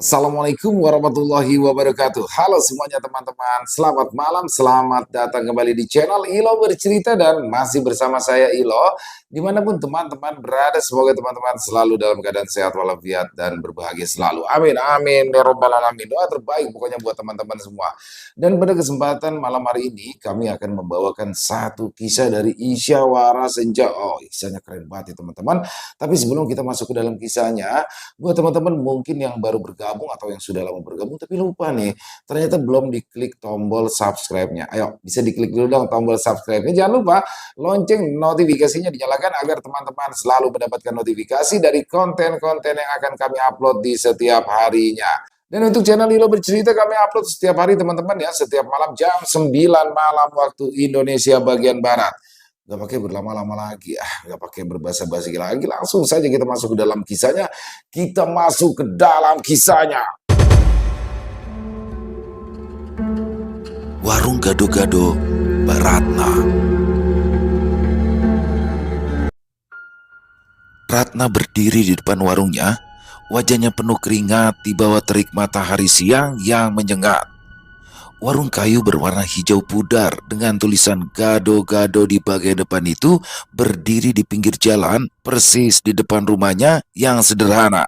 Assalamualaikum warahmatullahi wabarakatuh. Halo semuanya teman-teman, selamat malam, selamat datang kembali di channel Ilo Bercerita dan masih bersama saya Ilo. Dimanapun teman-teman berada, semoga teman-teman selalu dalam keadaan sehat walafiat dan berbahagia selalu. Amin, amin, ya robbal alamin. Doa terbaik pokoknya buat teman-teman semua. Dan pada kesempatan malam hari ini, kami akan membawakan satu kisah dari Isyawara Senja. Oh, kisahnya keren banget ya teman-teman. Tapi sebelum kita masuk ke dalam kisahnya, buat teman-teman mungkin yang baru bergabung atau yang sudah lama bergabung tapi lupa nih, ternyata belum diklik tombol subscribe-nya. Ayo, bisa diklik dulu dong tombol subscribe-nya. Jangan lupa lonceng notifikasinya dinyalakan agar teman-teman selalu mendapatkan notifikasi dari konten-konten yang akan kami upload di setiap harinya. Dan untuk channel Lilo Bercerita kami upload setiap hari teman-teman ya, setiap malam jam 9 malam waktu Indonesia bagian Barat. Nggak pakai berlama-lama lagi, nggak pakai berbasa-basi lagi, langsung saja kita masuk ke dalam kisahnya. Kita masuk ke dalam kisahnya. Warung Gado-Gado Ratna. Ratna berdiri di depan warungnya, wajahnya penuh keringat di bawah terik matahari siang yang menyengat. Warung kayu berwarna hijau pudar dengan tulisan Gado-Gado di bagian depan itu berdiri di pinggir jalan persis di depan rumahnya yang sederhana.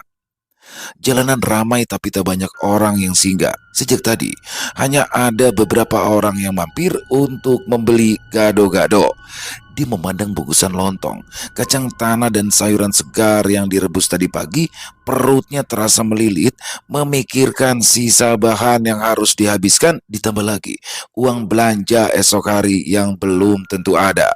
Jalanan ramai tapi tak banyak orang yang singgah. Sejak tadi, hanya ada beberapa orang yang mampir untuk membeli gado-gado. Dia memandang bungkusan lontong, kacang tanah dan sayuran segar yang direbus tadi pagi. Perutnya terasa melilit, memikirkan sisa bahan yang harus dihabiskan, ditambah lagi uang belanja esok hari yang belum tentu ada.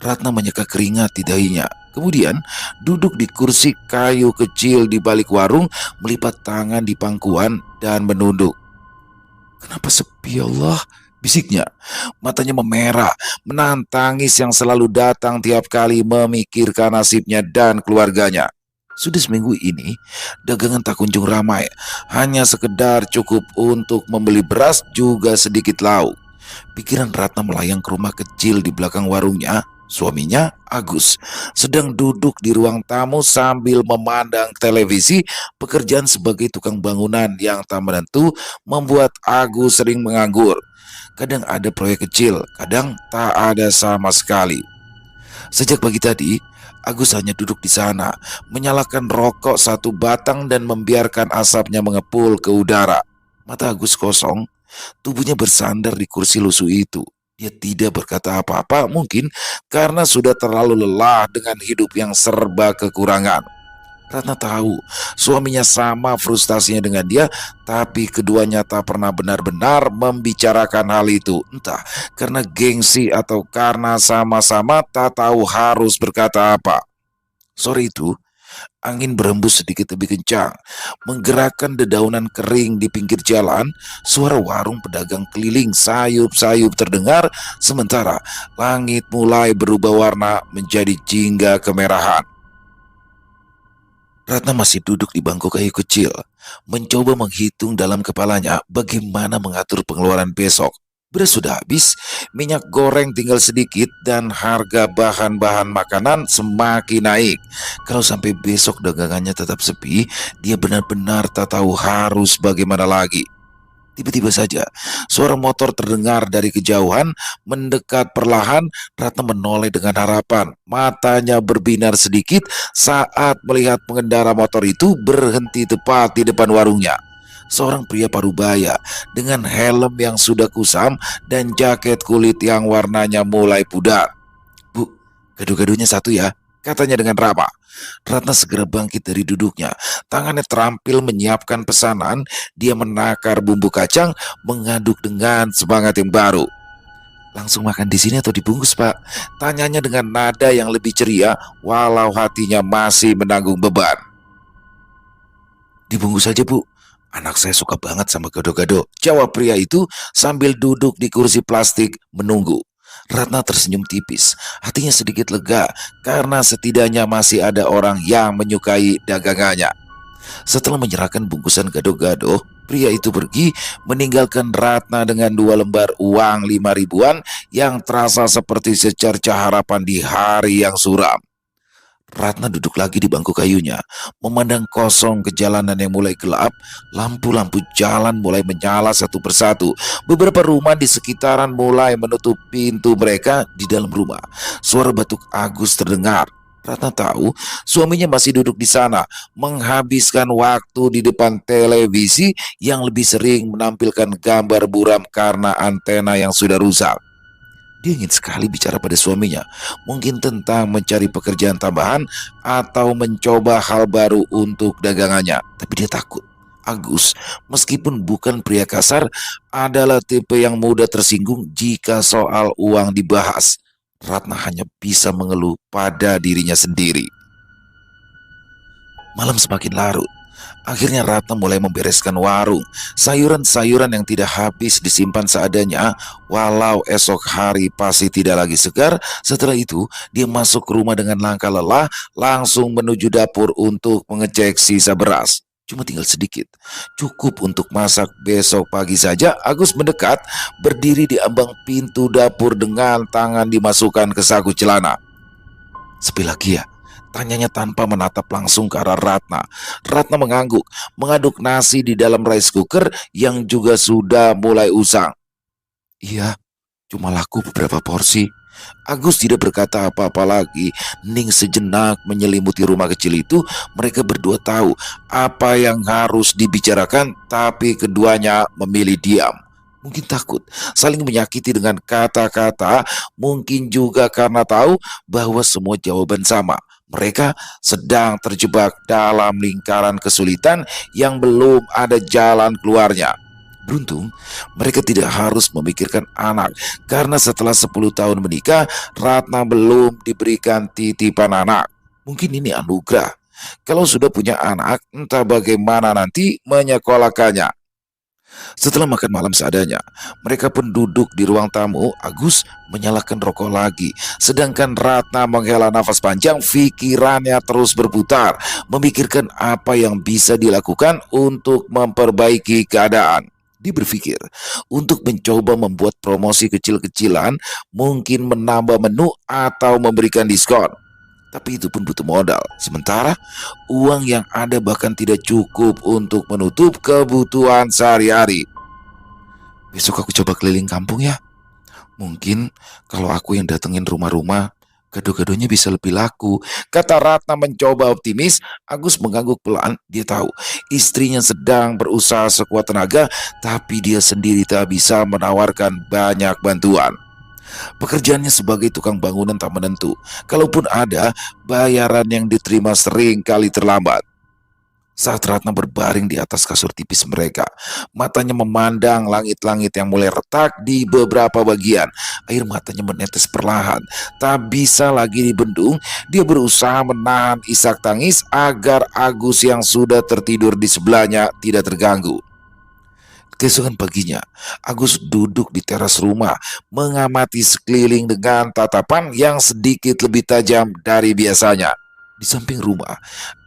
Ratna menyeka keringat di dahinya. Kemudian duduk di kursi kayu kecil di balik warung, melipat tangan di pangkuan dan menunduk. "Kenapa sepi, Allah?" bisiknya. Matanya memerah, menahan tangis yang selalu datang tiap kali memikirkan nasibnya dan keluarganya. Sudah seminggu ini, dagangan tak kunjung ramai. Hanya sekedar cukup untuk membeli beras juga sedikit lauk. Pikiran Ratna melayang ke rumah kecil di belakang warungnya. Suaminya, Agus, sedang duduk di ruang tamu sambil memandang televisi. Pekerjaan sebagai tukang bangunan yang tak menentu membuat Agus sering menganggur. Kadang ada proyek kecil, kadang tak ada sama sekali. Sejak pagi tadi, Agus hanya duduk di sana, menyalakan rokok satu batang dan membiarkan asapnya mengepul ke udara. Mata Agus kosong, tubuhnya bersandar di kursi lusuh itu. Dia tidak berkata apa-apa, mungkin karena sudah terlalu lelah dengan hidup yang serba kekurangan. Ratna tahu suaminya sama frustasinya dengan dia, tapi keduanya tak pernah benar-benar membicarakan hal itu. Entah karena gengsi atau karena sama-sama tak tahu harus berkata apa. Sore itu, angin berembus sedikit lebih kencang, menggerakkan dedaunan kering di pinggir jalan. Suara warung pedagang keliling sayup-sayup terdengar, sementara langit mulai berubah warna menjadi jingga kemerahan. Ratna masih duduk di bangku kayu kecil, mencoba menghitung dalam kepalanya bagaimana mengatur pengeluaran besok. Beras sudah habis, minyak goreng tinggal sedikit, dan harga bahan-bahan makanan semakin naik. Kalau sampai besok dagangannya tetap sepi, dia benar-benar tak tahu harus bagaimana lagi. Tiba-tiba saja, suara motor terdengar dari kejauhan, mendekat perlahan. Ratna menoleh dengan harapan. Matanya berbinar sedikit saat melihat pengendara motor itu berhenti tepat di depan warungnya. Seorang pria parubaya dengan helm yang sudah kusam dan jaket kulit yang warnanya mulai pudar. "Bu, gado-gadonya satu ya," katanya dengan ramah. Ratna segera bangkit dari duduknya. Tangannya terampil menyiapkan pesanan. Dia menakar bumbu kacang, mengaduk dengan semangat yang baru. "Langsung makan di sini atau dibungkus, Pak?" tanyanya dengan nada yang lebih ceria, walau hatinya masih menanggung beban. "Dibungkus saja, Bu. Anak saya suka banget sama gado-gado," jawab pria itu sambil duduk di kursi plastik menunggu. Ratna tersenyum tipis, hatinya sedikit lega karena setidaknya masih ada orang yang menyukai dagangannya. Setelah menyerahkan bungkusan gado-gado, pria itu pergi, meninggalkan Ratna dengan 2 lembar uang 5 ribuan yang terasa seperti secercah harapan di hari yang suram. Ratna duduk lagi di bangku kayunya, memandang kosong ke jalanan yang mulai gelap. Lampu-lampu jalan mulai menyala satu persatu. Beberapa rumah di sekitaran mulai menutup pintu mereka di dalam rumah. Suara batuk Agus terdengar. Ratna tahu suaminya masih duduk di sana, menghabiskan waktu di depan televisi yang lebih sering menampilkan gambar buram karena antena yang sudah rusak. Dia ingin sekali bicara pada suaminya, mungkin tentang mencari pekerjaan tambahan atau mencoba hal baru untuk dagangannya. Tapi dia takut. Agus, meskipun bukan pria kasar, adalah tipe yang mudah tersinggung jika soal uang dibahas. Ratna hanya bisa mengeluh pada dirinya sendiri. Malam semakin larut. Akhirnya Ratna mulai membereskan warung. Sayuran-sayuran yang tidak habis disimpan seadanya, walau esok hari pasti tidak lagi segar. Setelah itu, dia masuk ke rumah dengan langkah lelah, langsung menuju dapur untuk mengecek sisa beras. Cuma tinggal sedikit, cukup untuk masak besok pagi saja. Agus mendekat, berdiri di ambang pintu dapur dengan tangan dimasukkan ke saku celana. Sepi lagi ya? Tanyanya tanpa menatap langsung ke arah Ratna. Ratna mengangguk, mengaduk nasi di dalam rice cooker yang juga sudah mulai usang. Iya, cuma laku beberapa porsi. Agus tidak berkata apa-apa lagi. Ning sejenak menyelimuti rumah kecil itu. Mereka berdua tahu apa yang harus dibicarakan, tapi keduanya memilih diam. Mungkin takut saling menyakiti dengan kata-kata, mungkin juga karena tahu bahwa semua jawaban sama. Mereka sedang terjebak dalam lingkaran kesulitan yang belum ada jalan keluarnya. Beruntung, mereka tidak harus memikirkan anak karena setelah 10 tahun menikah, Ratna belum diberikan titipan anak. Mungkin ini anugerah. Kalau sudah punya anak, entah bagaimana nanti menyekolahkannya. Setelah makan malam seadanya, mereka pun duduk di ruang tamu. Agus menyalakan rokok lagi, sedangkan Ratna menghela nafas panjang. Pikirannya terus berputar, memikirkan apa yang bisa dilakukan untuk memperbaiki keadaan. Dia berpikir untuk mencoba membuat promosi kecil-kecilan, mungkin menambah menu atau memberikan diskon. Tapi itu pun butuh modal. Sementara uang yang ada bahkan tidak cukup untuk menutup kebutuhan sehari-hari. Besok aku coba keliling kampung ya. Mungkin kalau aku yang datengin rumah-rumah, gado-gadonya bisa lebih laku, kata Ratna mencoba optimis. Agus mengangguk pelan. Dia tahu istrinya sedang berusaha sekuat tenaga, tapi dia sendiri tak bisa menawarkan banyak bantuan. Pekerjaannya sebagai tukang bangunan tak menentu. Kalaupun ada, bayaran yang diterima sering kali terlambat. Saat Ratna berbaring di atas kasur tipis mereka, matanya memandang langit-langit yang mulai retak di beberapa bagian. Air matanya menetes perlahan, tak bisa lagi dibendung. Dia berusaha menahan isak tangis agar Agus yang sudah tertidur di sebelahnya tidak terganggu. Keesokan paginya, Agus duduk di teras rumah, mengamati sekeliling dengan tatapan yang sedikit lebih tajam dari biasanya. Di samping rumah,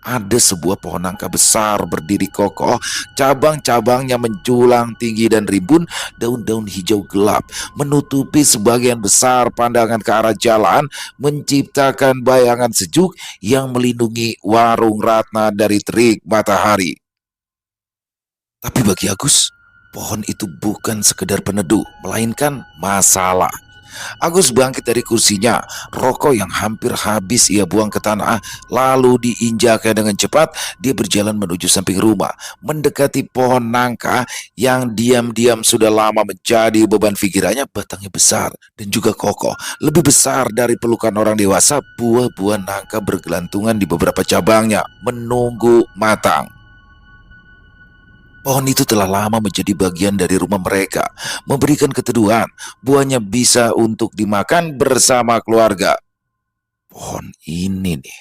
ada sebuah pohon nangka besar berdiri kokoh, cabang-cabangnya menjulang tinggi dan rimbun. Daun-daun hijau gelap menutupi sebagian besar pandangan ke arah jalan, menciptakan bayangan sejuk yang melindungi warung Ratna dari terik matahari. Tapi bagi Agus, pohon itu bukan sekedar peneduh, melainkan masalah. Agus bangkit dari kursinya, rokok yang hampir habis ia buang ke tanah, lalu diinjaknya dengan cepat. Dia berjalan menuju samping rumah, mendekati pohon nangka yang diam-diam sudah lama menjadi beban pikirannya. Batangnya besar dan juga kokoh, lebih besar dari pelukan orang dewasa. Buah-buah nangka bergelantungan di beberapa cabangnya, menunggu matang. Pohon itu telah lama menjadi bagian dari rumah mereka, memberikan keteduhan. Buahnya bisa untuk dimakan bersama keluarga. Pohon ini nih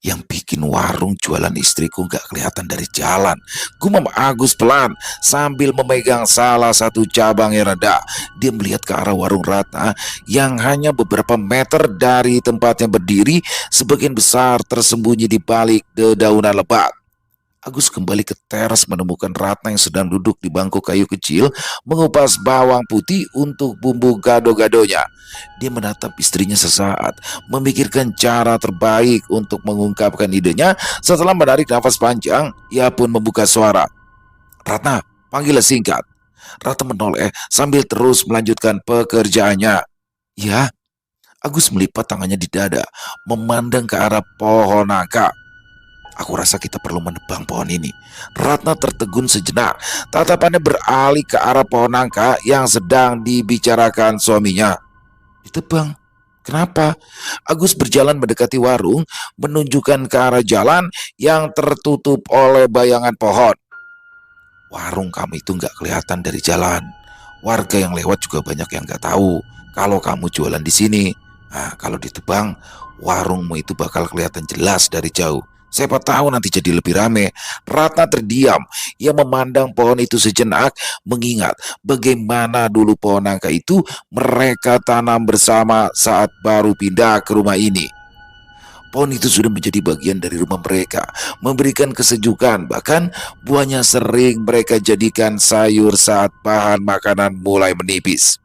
yang bikin warung jualan istriku gak kelihatan dari jalan, gumam Agus pelan sambil memegang salah satu cabang yang rendah. Dia melihat ke arah warung Ratna yang hanya beberapa meter dari tempatnya berdiri, sebagian besar tersembunyi di balik dedaunan lebat. Agus kembali ke teras menemukan Ratna yang sedang duduk di bangku kayu kecil mengupas bawang putih untuk bumbu gado-gadonya. Dia menatap istrinya sesaat, memikirkan cara terbaik untuk mengungkapkan idenya. Setelah menarik nafas panjang, ia pun membuka suara. Ratna, panggillah singkat. Ratna menoleh sambil terus melanjutkan pekerjaannya. Ya, Agus melipat tangannya di dada, memandang ke arah pohon nangka. Aku rasa kita perlu menebang pohon ini. Ratna tertegun sejenak. Tatapannya beralih ke arah pohon nangka yang sedang dibicarakan suaminya. Ditebang? Kenapa? Agus berjalan mendekati warung, menunjukkan ke arah jalan yang tertutup oleh bayangan pohon. Warung kamu itu nggak kelihatan dari jalan. Warga yang lewat juga banyak yang nggak tahu kalau kamu jualan di sini. Nah, kalau ditebang, warungmu itu bakal kelihatan jelas dari jauh. Siapa tahu nanti jadi lebih rame. Ratna terdiam. Ia memandang pohon itu sejenak, mengingat bagaimana dulu pohon nangka itu mereka tanam bersama saat baru pindah ke rumah ini. Pohon itu sudah menjadi bagian dari rumah mereka, memberikan kesejukan, bahkan buahnya sering mereka jadikan sayur saat bahan makanan mulai menipis.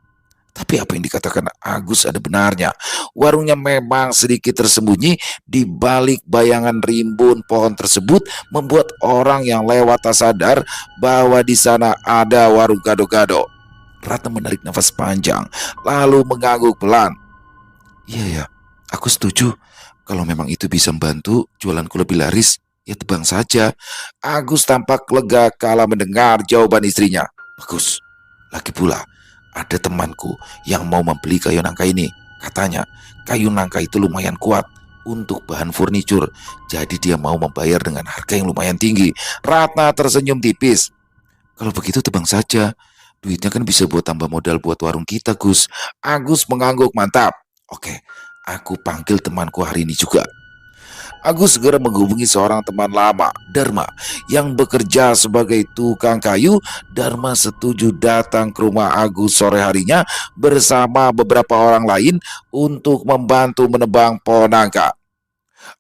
Tapi apa yang dikatakan Agus ada benarnya. Warungnya memang sedikit tersembunyi di balik bayangan rimbun pohon tersebut, membuat orang yang lewat tak sadar bahwa di sana ada warung gado-gado. Ratna menarik nafas panjang, lalu mengangguk pelan. Iya ya, aku setuju. Kalau memang itu bisa membantu jualanku lebih laris, ya tebang saja. Agus tampak lega kala mendengar jawaban istrinya. Bagus, lagi pula ada temanku yang mau membeli kayu nangka ini. Katanya kayu nangka itu lumayan kuat untuk bahan furnitur. Jadi dia mau membayar dengan harga yang lumayan tinggi. Ratna tersenyum tipis. Kalau begitu tebang saja. Duitnya kan bisa buat tambah modal buat warung kita, Gus. Agus mengangguk mantap. Oke, aku panggil temanku hari ini juga. Agus segera menghubungi seorang teman lama, Dharma, yang bekerja sebagai tukang kayu. Dharma setuju datang ke rumah Agus sore harinya bersama beberapa orang lain untuk membantu menebang pohon nangka.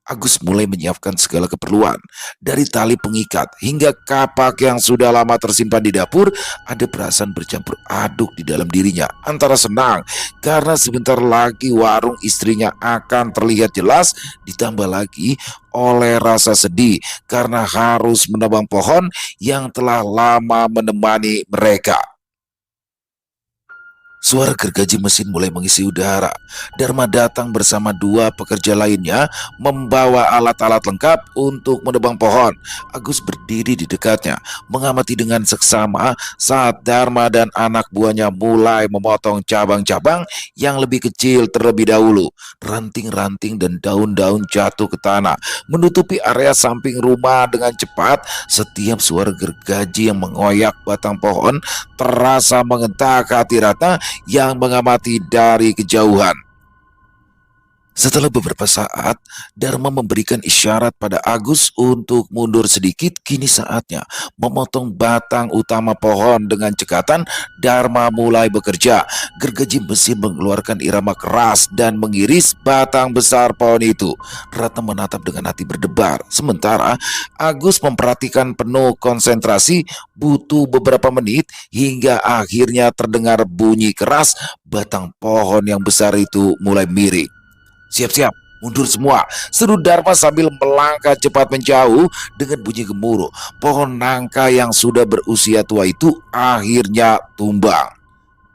Agus mulai menyiapkan segala keperluan, dari tali pengikat hingga kapak yang sudah lama tersimpan di dapur. Ada perasaan bercampur aduk di dalam dirinya, antara senang karena sebentar lagi warung istrinya akan terlihat jelas, ditambah lagi oleh rasa sedih karena harus menebang pohon yang telah lama menemani mereka. Suara gergaji mesin mulai mengisi udara. Dharma datang bersama dua pekerja lainnya, membawa alat-alat lengkap untuk menebang pohon. Agus berdiri di dekatnya, mengamati dengan seksama saat Dharma dan anak buahnya mulai memotong cabang-cabang yang lebih kecil terlebih dahulu. Ranting-ranting dan daun-daun jatuh ke tanah, menutupi area samping rumah dengan cepat. Setiap suara gergaji yang mengoyak batang pohon terasa mengentak hati Ratna yang mengamati dari kejauhan. Setelah beberapa saat, Dharma memberikan isyarat pada Agus untuk mundur sedikit. Kini saatnya memotong batang utama pohon dengan cekatan. Dharma mulai bekerja. Gergaji mesin mengeluarkan irama keras dan mengiris batang besar pohon itu. Ratna menatap dengan hati berdebar. Sementara Agus memperhatikan penuh konsentrasi. Butuh beberapa menit hingga akhirnya terdengar bunyi keras. Batang pohon yang besar itu mulai miring. Siap-siap, mundur semua, seru Dharma sambil melangkah cepat menjauh. Dengan bunyi gemuruh, pohon nangka yang sudah berusia tua itu akhirnya tumbang.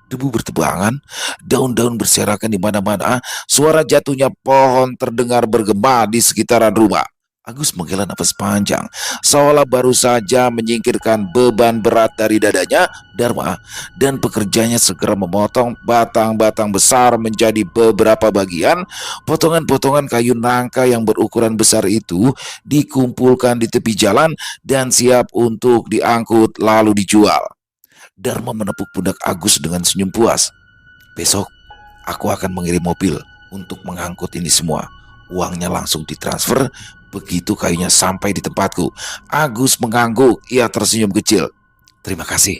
Debu bertebangan, daun-daun berserakan di mana-mana, suara jatuhnya pohon terdengar bergema di sekitaran rumah. Agus menghela nafas panjang, seolah baru saja menyingkirkan beban berat dari dadanya. Dharma dan pekerjanya segera memotong batang-batang besar menjadi beberapa bagian. Potongan-potongan kayu nangka yang berukuran besar itu dikumpulkan di tepi jalan dan siap untuk diangkut lalu dijual. Dharma menepuk pundak Agus dengan senyum puas. Besok aku akan mengirim mobil untuk mengangkut ini semua. Uangnya langsung ditransfer begitu kayunya sampai di tempatku. Agus mengangguk, ia tersenyum kecil. Terima kasih.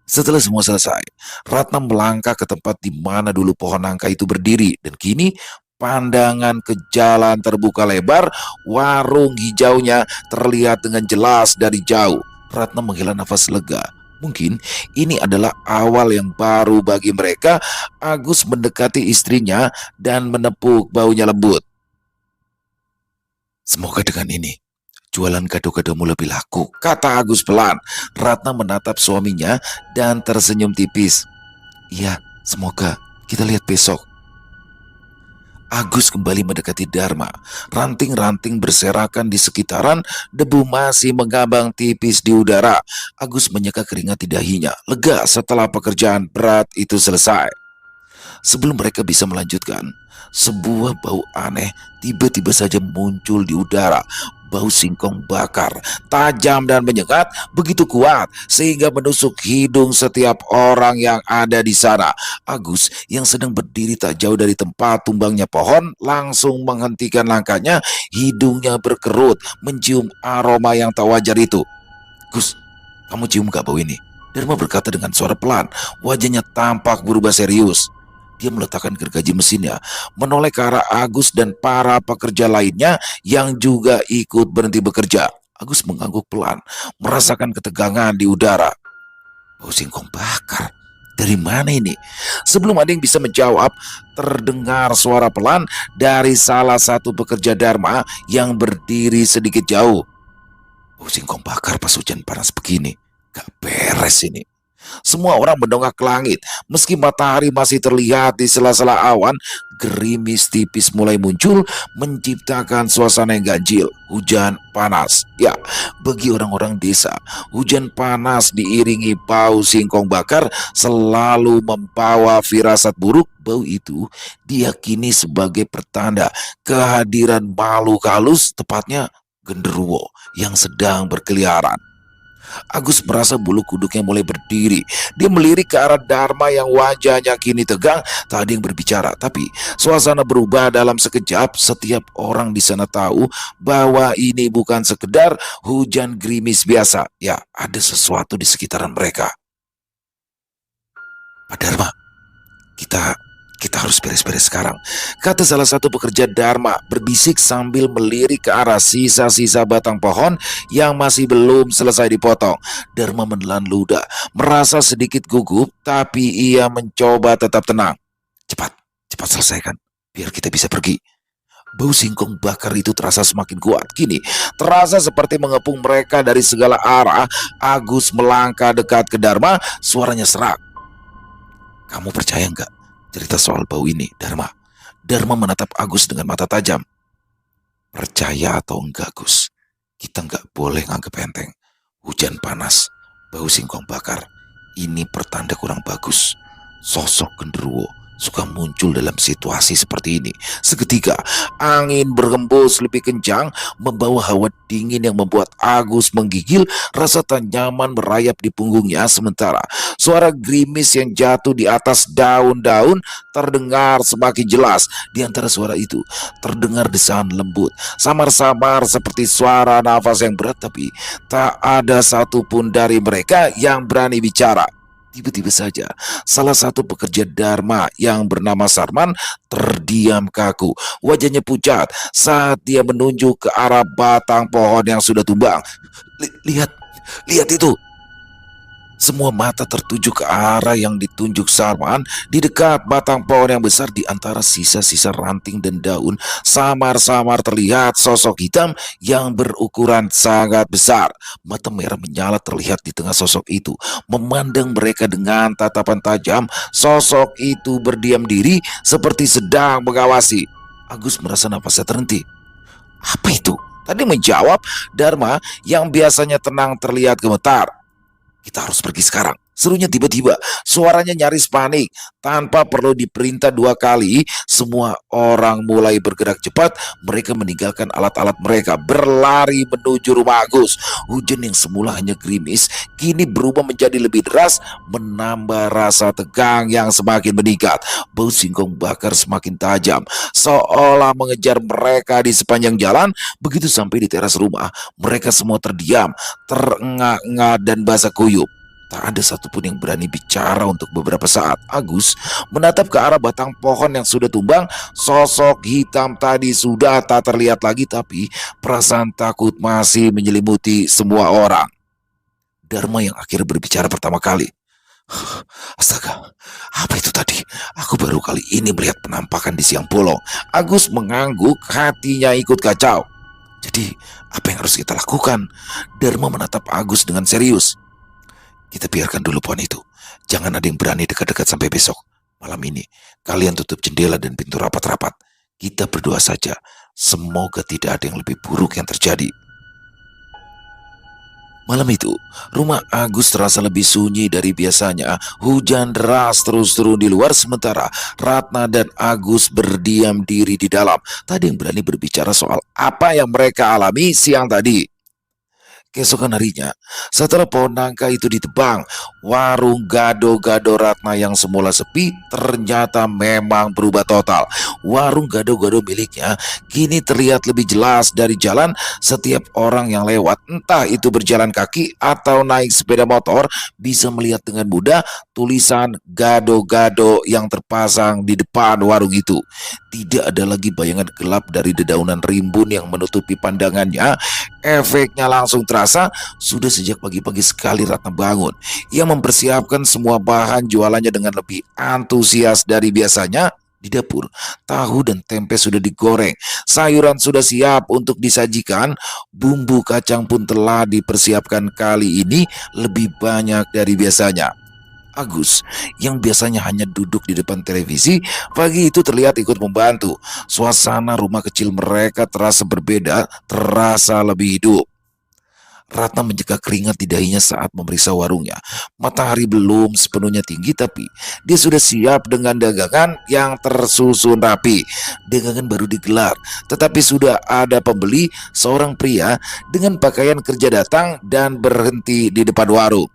Setelah semua selesai, Ratna melangkah ke tempat di mana dulu pohon nangka itu berdiri, dan kini pandangan ke jalan terbuka lebar. Warung hijaunya terlihat dengan jelas dari jauh. Ratna menghela nafas lega. Mungkin ini adalah awal yang baru bagi mereka. Agus mendekati istrinya dan menepuk baunya lembut. "Semoga dengan ini jualan gado-gadomu lebih laku," kata Agus pelan. Ratna menatap suaminya dan tersenyum tipis. "Iya, semoga. Kita lihat besok." Agus kembali mendekati Dharma. Ranting-ranting berserakan di sekitaran, debu masih mengambang tipis di udara. Agus menyeka keringat di dahinya, lega setelah pekerjaan berat itu selesai. Sebelum mereka bisa melanjutkan, sebuah bau aneh tiba-tiba saja muncul di udara. Bau singkong bakar, tajam dan menyengat, begitu kuat sehingga menusuk hidung setiap orang yang ada di sana. Agus yang sedang berdiri tak jauh dari tempat tumbangnya pohon langsung menghentikan langkahnya. Hidungnya berkerut mencium aroma yang tak wajar itu. "Gus, kamu cium gak bau ini?" Dharma berkata dengan suara pelan. Wajahnya tampak berubah serius. Dia meletakkan gergaji mesinnya, menoleh ke arah Agus dan para pekerja lainnya yang juga ikut berhenti bekerja. Agus mengangguk pelan, merasakan ketegangan di udara. "Bau singkong bakar. Dari mana ini?" Sebelum ada yang bisa menjawab, terdengar suara pelan dari salah satu pekerja Dharma yang berdiri sedikit jauh. "Bau singkong bakar pas hujan panas begini. Gak beres ini." Semua orang mendongak ke langit. Meski matahari masih terlihat di sela-sela awan, gerimis tipis mulai muncul, menciptakan suasana yang ganjil. Hujan panas. Ya, bagi orang-orang desa, hujan panas diiringi bau singkong bakar selalu membawa firasat buruk. Bau itu diyakini sebagai pertanda kehadiran makhluk halus, tepatnya genderuwo yang sedang berkeliaran. Agus merasa bulu kuduknya mulai berdiri. Dia melirik ke arah Dharma yang wajahnya kini tegang. Tak ada yang berbicara, tapi suasana berubah dalam sekejap. Setiap orang di sana tahu bahwa ini bukan sekedar hujan gerimis biasa. Ya, ada sesuatu di sekitaran mereka. "Pak Dharma, kita harus beres-beres sekarang," kata salah satu pekerja Dharma berbisik sambil melirik ke arah sisa-sisa batang pohon yang masih belum selesai dipotong. Dharma menelan ludah, merasa sedikit gugup, tapi ia mencoba tetap tenang. Cepat, cepat selesaikan, biar kita bisa pergi." Bau singkong bakar itu terasa semakin kuat. Kini terasa seperti mengepung mereka dari segala arah. Agus melangkah dekat ke Dharma, suaranya serak. "Kamu percaya nggak cerita soal bau ini, Dharma?" Dharma menatap Agus dengan mata tajam. "Percaya atau enggak, Gus, kita nggak boleh nganggep enteng. Hujan panas, bau singkong bakar, ini pertanda kurang bagus. Sosok genderuwo suka muncul dalam situasi seperti ini." Seketika angin berhembus lebih kencang, membawa hawa dingin yang membuat Agus menggigil. Rasa tak nyaman merayap di punggungnya. Sementara suara gerimis yang jatuh di atas daun-daun terdengar semakin jelas. Di antara suara itu terdengar desahan lembut, samar-samar seperti suara nafas yang berat, tapi tak ada satupun dari mereka yang berani bicara. Tiba-tiba saja, salah satu pekerja Dharma yang bernama Sarman terdiam kaku. Wajahnya pucat saat dia menunjuk ke arah batang pohon yang sudah tumbang. Lihat, lihat itu!" Semua mata tertuju ke arah yang ditunjuk Sarman. Di dekat batang pohon yang besar, di antara sisa-sisa ranting dan daun, samar-samar terlihat sosok hitam yang berukuran sangat besar. Mata merah menyala terlihat di tengah sosok itu, memandang mereka dengan tatapan tajam. Sosok itu berdiam diri seperti sedang mengawasi. Agus merasa nafasnya terhenti. "Apa itu?" Tadi menjawab Dharma yang biasanya tenang terlihat gemetar. "Kita harus pergi sekarang," serunya tiba-tiba. Suaranya nyaris panik. Tanpa perlu diperintah dua kali, semua orang mulai bergerak cepat. Mereka meninggalkan alat-alat mereka, berlari menuju rumah Agus. Hujan yang semula hanya gerimis, kini berubah menjadi lebih deras, menambah rasa tegang yang semakin meningkat. Bau singkong bakar semakin tajam, seolah mengejar mereka di sepanjang jalan. Begitu sampai di teras rumah, mereka semua terdiam, terengah-engah dan basah kuyup. Tak ada satupun yang berani bicara untuk beberapa saat. Agus menatap ke arah batang pohon yang sudah tumbang. Sosok hitam tadi sudah tak terlihat lagi, tapi perasaan takut masih menyelimuti semua orang. Dharma yang akhirnya berbicara pertama kali. Astaga, apa itu tadi? Aku baru kali ini melihat penampakan di siang bolong. Agus mengangguk, hatinya ikut kacau. Jadi, apa yang harus kita lakukan? Dharma menatap Agus dengan serius. Kita biarkan dulu pohon itu. Jangan ada yang berani dekat-dekat sampai besok. Malam ini, kalian tutup jendela dan pintu rapat-rapat. Kita berdoa saja. Semoga tidak ada yang lebih buruk yang terjadi. Malam itu, rumah Agus terasa lebih sunyi dari biasanya. Hujan deras terus turun di luar, sementara Ratna dan Agus berdiam diri di dalam. Tadi yang berani berbicara soal apa yang mereka alami siang tadi. Keesokan harinya, setelah pohon nangka itu ditebang, warung gado-gado Ratna yang semula sepi ternyata memang berubah total. Warung gado-gado miliknya kini terlihat lebih jelas dari jalan. Setiap orang yang lewat, entah itu berjalan kaki atau naik sepeda motor, bisa melihat dengan mudah tulisan gado-gado yang terpasang di depan warung itu. Tidak ada lagi bayangan gelap dari dedaunan rimbun yang menutupi pandangannya. Efeknya langsung terasa. Sudah sejak pagi-pagi sekali Ratna bangun. Ia mempersiapkan semua bahan jualannya dengan lebih antusias dari biasanya. Di dapur, tahu dan tempe sudah digoreng, sayuran sudah siap untuk disajikan, bumbu kacang pun telah dipersiapkan kali ini lebih banyak dari biasanya. Agus, yang biasanya hanya duduk di depan televisi, pagi itu terlihat ikut membantu. Suasana rumah kecil mereka terasa berbeda, terasa lebih hidup. Ratna menjaga keringat di dahinya saat memeriksa warungnya. Matahari belum sepenuhnya tinggi, tapi dia sudah siap dengan dagangan yang tersusun rapi. Dagangan baru digelar, tetapi sudah ada pembeli. Seorang pria dengan pakaian kerja datang dan berhenti di depan warung.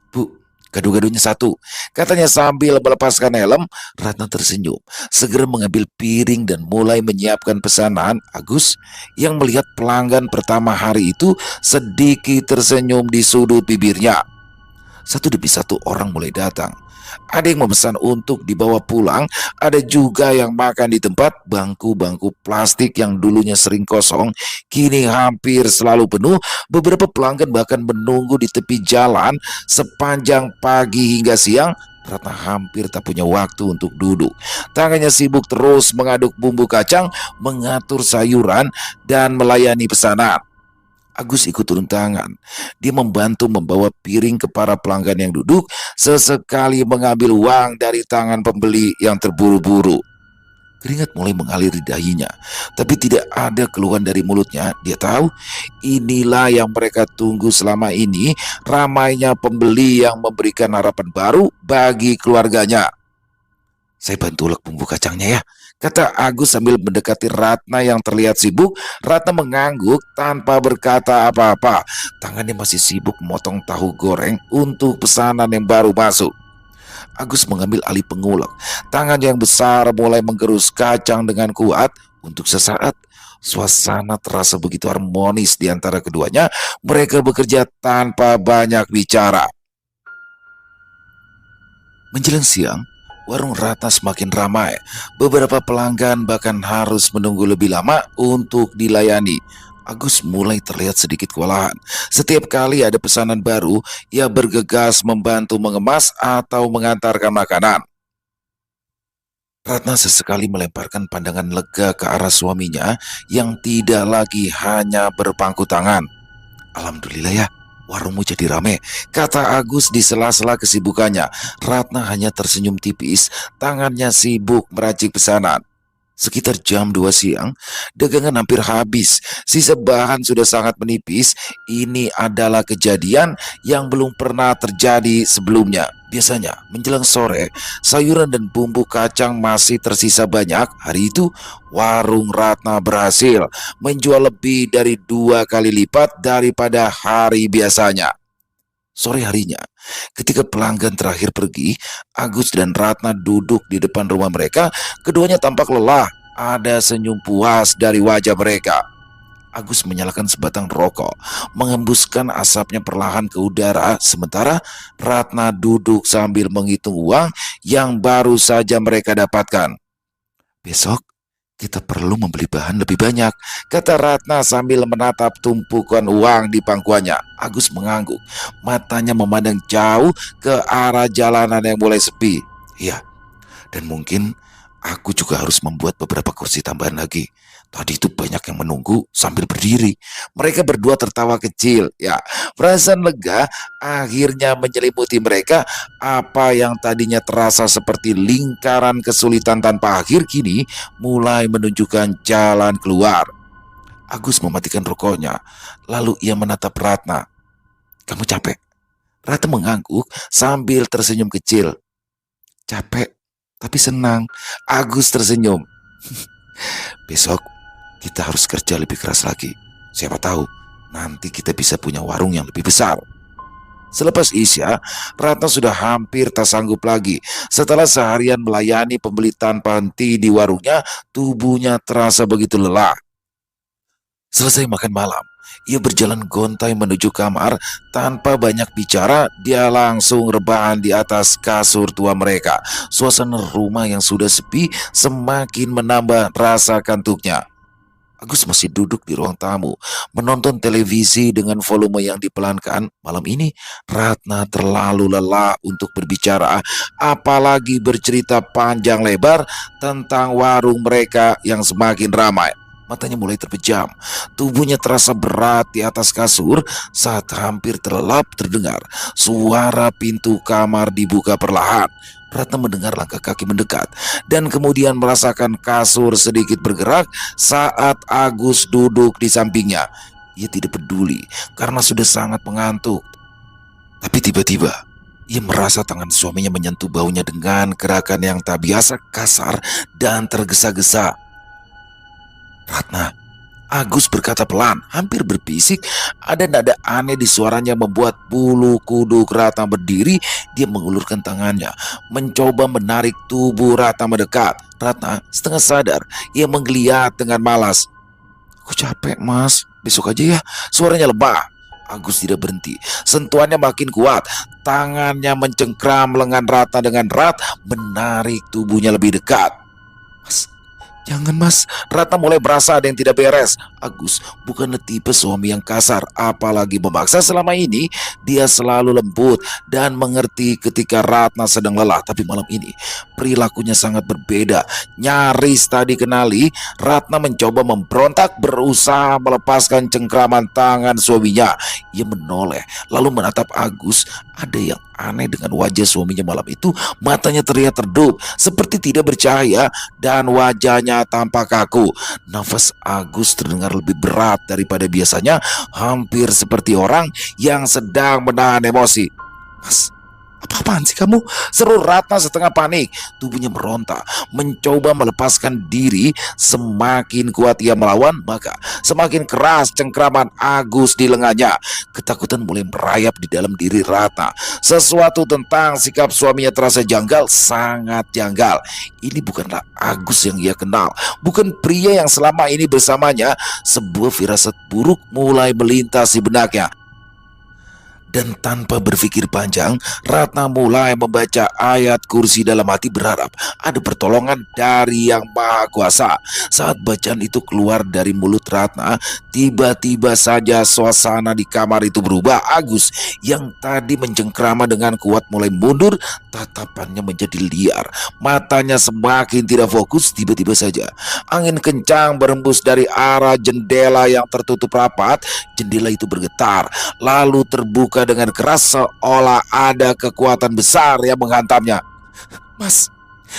Bu, gado-gadonya satu, katanya sambil melepaskan helm. Ratna tersenyum, segera mengambil piring dan mulai menyiapkan pesanan. Agus, yang melihat pelanggan pertama hari itu, sedikit tersenyum di sudut bibirnya. Satu demi satu orang mulai datang. Ada yang memesan untuk dibawa pulang, ada juga yang makan di tempat. Bangku-bangku plastik yang dulunya sering kosong, kini hampir selalu penuh. Beberapa pelanggan bahkan menunggu di tepi jalan sepanjang pagi hingga siang. Ratna hampir tak punya waktu untuk duduk. Tangannya sibuk terus mengaduk bumbu kacang, mengatur sayuran, dan melayani pesanan. Agus ikut turun tangan. Dia membantu membawa piring ke para pelanggan yang duduk, sesekali mengambil uang dari tangan pembeli yang terburu-buru. Keringat mulai mengalir di dahinya, tapi tidak ada keluhan dari mulutnya. Dia tahu inilah yang mereka tunggu selama ini, ramainya pembeli yang memberikan harapan baru bagi keluarganya. Saya bantu ulek bumbu kacangnya ya, kata Agus sambil mendekati Ratna yang terlihat sibuk. Ratna mengangguk tanpa berkata apa-apa. Tangannya masih sibuk memotong tahu goreng untuk pesanan yang baru masuk. Agus mengambil alih pengulek. Tangannya yang besar mulai menggerus kacang dengan kuat. Untuk sesaat, suasana terasa begitu harmonis di antara keduanya. Mereka bekerja tanpa banyak bicara. Menjelang siang, warung Ratna semakin ramai. Beberapa pelanggan bahkan harus menunggu lebih lama untuk dilayani. Agus mulai terlihat sedikit kewalahan. Setiap kali ada pesanan baru, ia bergegas membantu mengemas atau mengantarkan makanan. Ratna sesekali melemparkan pandangan lega ke arah suaminya yang tidak lagi hanya berpangku tangan. Alhamdulillah ya, warungmu jadi rame, kata Agus di sela-sela kesibukannya. Ratna hanya tersenyum tipis, tangannya sibuk meracik pesanan. Sekitar jam 2 siang, dagangan hampir habis. Sisa bahan sudah sangat menipis. Ini adalah kejadian yang belum pernah terjadi sebelumnya. Biasanya, menjelang sore, sayuran dan bumbu kacang masih tersisa banyak. Hari itu, warung Ratna berhasil menjual lebih dari 2 kali lipat daripada hari biasanya. Sore harinya, ketika pelanggan terakhir pergi, Agus dan Ratna duduk di depan rumah mereka. Keduanya tampak lelah, ada senyum puas dari wajah mereka. Agus menyalakan sebatang rokok, mengembuskan asapnya perlahan ke udara, sementara Ratna duduk sambil menghitung uang yang baru saja mereka dapatkan. "Besok kita perlu membeli bahan lebih banyak," kata Ratna sambil menatap tumpukan uang di pangkuannya. Agus mengangguk, matanya memandang jauh ke arah jalanan yang mulai sepi. "Iya, dan mungkin aku juga harus membuat beberapa kursi tambahan lagi. Tadi itu banyak yang menunggu sambil berdiri." Mereka berdua tertawa kecil. Ya, perasaan lega akhirnya menyelimuti mereka. Apa yang tadinya terasa seperti lingkaran kesulitan tanpa akhir kini mulai menunjukkan jalan keluar. Agus mematikan rokoknya. Lalu ia menatap Ratna. "Kamu capek?" Ratna mengangguk sambil tersenyum kecil. "Capek, tapi senang." Agus tersenyum. "Besok kita harus kerja lebih keras lagi. Siapa tahu nanti kita bisa punya warung yang lebih besar." Selepas Isya, Ratna sudah hampir tak sanggup lagi. Setelah seharian melayani pembeli tanpa henti di warungnya, tubuhnya terasa begitu lelah. Selesai makan malam, ia berjalan gontai menuju kamar. Tanpa banyak bicara, dia langsung rebahan di atas kasur tua mereka. Suasana rumah yang sudah sepi semakin menambah rasa kantuknya. Agus masih duduk di ruang tamu, menonton televisi dengan volume yang dipelankan. Malam ini, Ratna terlalu lelah untuk berbicara, apalagi bercerita panjang lebar tentang warung mereka yang semakin ramai. Matanya mulai terpejam, tubuhnya terasa berat di atas kasur saat hampir terlelap terdengar suara pintu kamar dibuka perlahan. Ratna mendengar langkah kaki mendekat dan kemudian merasakan kasur sedikit bergerak saat Agus duduk di sampingnya. Ia tidak peduli karena sudah sangat mengantuk. Tapi tiba-tiba ia merasa tangan suaminya menyentuh baunya dengan gerakan yang tak biasa, kasar dan tergesa-gesa. "Ratna," Agus berkata pelan, hampir berbisik. Ada nada aneh di suaranya membuat bulu kuduk Ratna berdiri. Dia mengulurkan tangannya, mencoba menarik tubuh Ratna mendekat. Ratna setengah sadar, ia menggeliat dengan malas. "Aku capek, Mas. Besok aja ya." Suaranya lemah. Agus tidak berhenti. Sentuhannya makin kuat. Tangannya mencengkram lengan Ratna dengan erat, menarik tubuhnya lebih dekat. "Mas, jangan, Mas." Ratna mulai berasa ada yang tidak beres. Agus bukanlah tipe suami yang kasar, apalagi memaksa. Selama ini dia selalu lembut dan mengerti ketika Ratna sedang lelah. Tapi malam ini perilakunya sangat berbeda. Nyaris tak dikenali, Ratna mencoba memberontak, berusaha melepaskan cengkraman tangan suaminya. Ia menoleh lalu menatap Agus. Ada yang aneh dengan wajah suaminya malam itu. Matanya terlihat redup, seperti tidak bercahaya, dan wajahnya tampak kaku. Nafas Agus terdengar lebih berat daripada biasanya, hampir seperti orang yang sedang menahan emosi. "Mas, apa-apaan sih kamu?" seru Ratna setengah panik. Tubuhnya meronta, mencoba melepaskan diri. Semakin kuat ia melawan, maka semakin keras cengkraman Agus di lengannya. Ketakutan mulai merayap di dalam diri Ratna. Sesuatu tentang sikap suaminya terasa janggal, sangat janggal. Ini bukanlah Agus yang ia kenal, bukan pria yang selama ini bersamanya. Sebuah firasat buruk mulai melintas di benaknya. Dan tanpa berpikir panjang, Ratna mulai membaca ayat kursi dalam hati, berharap ada pertolongan dari Yang Maha Kuasa. Saat bacaan itu keluar dari mulut Ratna, tiba-tiba saja suasana di kamar itu berubah. Agus yang tadi mencengkrama dengan kuat mulai mundur, tatapannya menjadi liar, matanya semakin tidak fokus. Tiba-tiba saja angin kencang berembus dari arah jendela yang tertutup rapat. Jendela itu bergetar, lalu terbuka dengan keras seolah ada kekuatan besar yang menghantamnya. "Mas,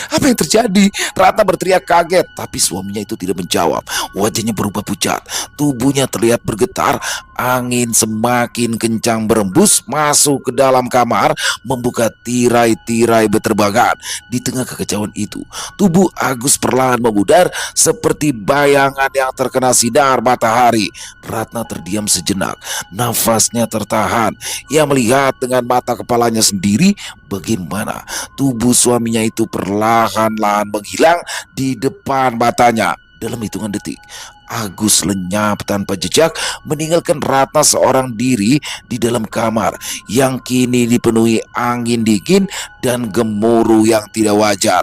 apa yang terjadi?" Ratna berteriak kaget, tapi suaminya itu tidak menjawab. Wajahnya berubah pucat, tubuhnya terlihat bergetar. Angin semakin kencang berembus masuk ke dalam kamar, membuka tirai-tirai beterbangan. Di tengah kekacauan itu, tubuh Agus perlahan memudar seperti bayangan yang terkena sinar matahari. Ratna terdiam sejenak, nafasnya tertahan. Ia melihat dengan mata kepalanya sendiri bagaimana tubuh suaminya itu perlahan-lahan menghilang di depan matanya. Dalam hitungan detik, Agus lenyap tanpa jejak, meninggalkan Ratna seorang diri di dalam kamar yang kini dipenuhi angin dingin dan gemuruh yang tidak wajar.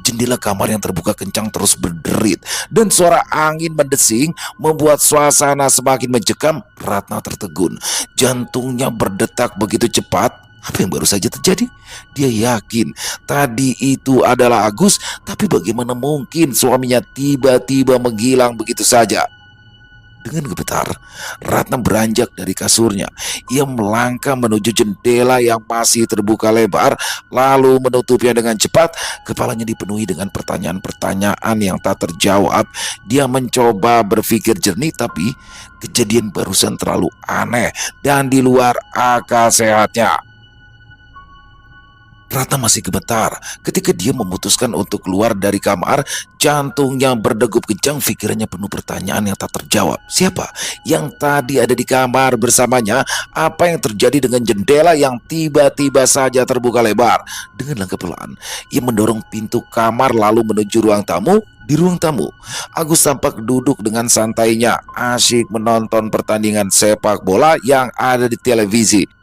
Jendela kamar yang terbuka kencang terus berderit, dan suara angin mendesing membuat suasana semakin mencekam. Ratna tertegun, jantungnya berdetak begitu cepat. Apa yang baru saja terjadi? Dia yakin tadi itu adalah Agus, tapi bagaimana mungkin suaminya tiba-tiba menghilang begitu saja? Dengan gemetar, Ratna beranjak dari kasurnya. Ia melangkah menuju jendela yang masih terbuka lebar, lalu menutupnya dengan cepat. Kepalanya dipenuhi dengan pertanyaan-pertanyaan yang tak terjawab. Dia mencoba berpikir jernih, tapi kejadian barusan terlalu aneh dan di luar akal sehatnya. Ratna masih gemetar ketika dia memutuskan untuk keluar dari kamar. Jantungnya berdegup kencang, pikirannya penuh pertanyaan yang tak terjawab. Siapa yang tadi ada di kamar bersamanya? Apa yang terjadi dengan jendela yang tiba-tiba saja terbuka lebar? Dengan langkah pelan, ia mendorong pintu kamar lalu menuju ruang tamu. Di ruang tamu, Agus tampak duduk dengan santainya, asyik menonton pertandingan sepak bola yang ada di televisi.